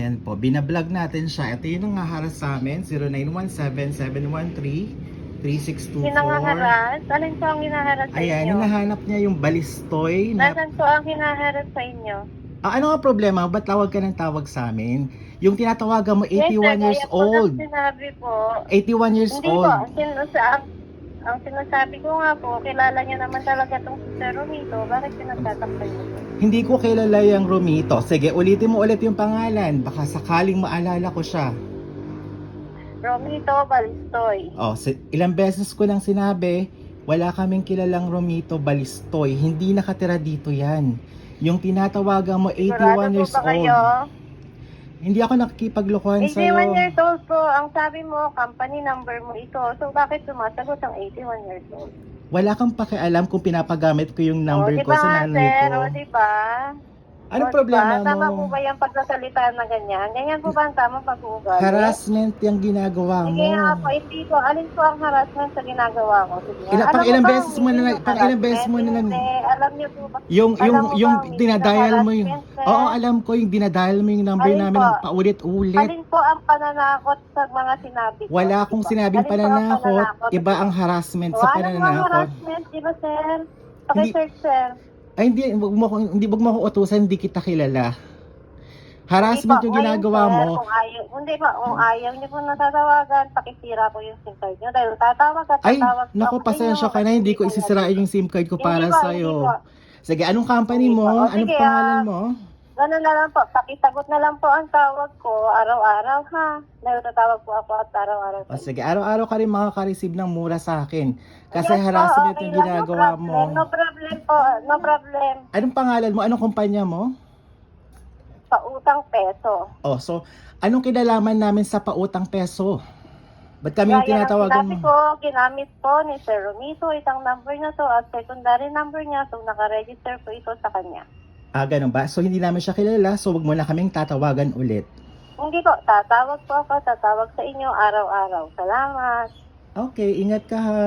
Ayan po, binablog natin siya. Ito yung nangaharas sa amin, 0917-713-3624. Hinangaharas? Alin po ang hinaharas sa Ayan, inyo? hinahanap niya yung balistoy na... Nasaan po ang hinaharas sa inyo? ano nga problema? Ba't tawag ka ng tawag sa amin? Yung tinatawagan mo, 81 Yes, sir, years kaya po old. nang sinabi po. 81 years Hindi old. po, ang sinasabi ko nga po, kilala niya naman talaga itong si Sir Romito. Bakit pinagtatakpan niyo po? Hindi ko kilala yung Romito. Sige, ulitin mo ulit yung pangalan. Baka sakaling maalala ko siya. Romito Balistoy. Oh, ilang beses ko nang sinabi, wala kaming kilalang Romito Balistoy. Hindi nakatira dito yan. Yung tinatawagan mo, 81 years Sigurado po ba kayo? old. Hindi ako nakikipaglokohan 81 sa'yo. years old po. Ang sabi mo, company number mo ito. So, bakit sumasagot ang 81 years old? Wala kang pakialam kung pinapagamit ko yung number ko diba, sa nanay sir? ko. Diba? Anong problema diba? Tama po mo? ba yung pagsasalita na ganyan? Ganyan po ba ang tamang pag-uugali? Harassment yung ginagawa mo. Sige nga po, hindi po. Alin po ang harassment sa ginagawa ko? Sige nga. Pang Alam mo ilang ba beses ang mo na meaning ng pang ilang beses mo na harassment? lang Hindi. Alam niyo po ba? yung Alam mo ba ang meaning ng dinadial mo yung harassment, sir? Oo, alam ko yung dinadial mo yung number Alin namin po? ng paulit-ulit. Alin po ang pananakot sa mga sinabi ko? Wala akong Diba? sinabing Alin po ang pananakot, iba ang harassment sa Wala namang pananakot. harassment, di ba, sir? Paki-search, sir. Ay hindi, wag mo ko utusan, hindi kita kilala. Harassment yung ginagawa mo. Kung ayaw niyo po natatawagan, pakisira po yung SIM card niyo. Dahil tatawag at Ay, tatawag po naku, ako pasensya sa ka inyo. na, hindi ko isisirain yung SIM card ko para Hindi po, sa'yo. hindi po. Sige, anong company Hindi mo? po. O, Anong sige, pangalan mo? Ganun na lang po, pakisagot na lang po ang tawag ko araw-araw, ha? Dahil tatawag po ako at araw-araw. O sige, araw-araw ka rin makaka-receive ng mura sa akin. Kasi Yes po, harassment okay yung lang, ginagawa no mo. problem, No problem po, no problem. Anong pangalan mo? Anong kumpanya mo? Pautang peso. Oh, so anong kinalaman namin sa pautang peso? Ba't kami yung Gaya ng tinatawagan sinabi mo? ko, ginamit po ni Sir Romito itang number na to at secondary number niya, so nakaregister po ito sa kanya. Ganun ba? So hindi namin siya kilala, so wag mo na kaming tatawagan ulit. Hindi po, tatawag po ako, tatawag sa inyo araw-araw. Salamat. Okay, ingat ka ha.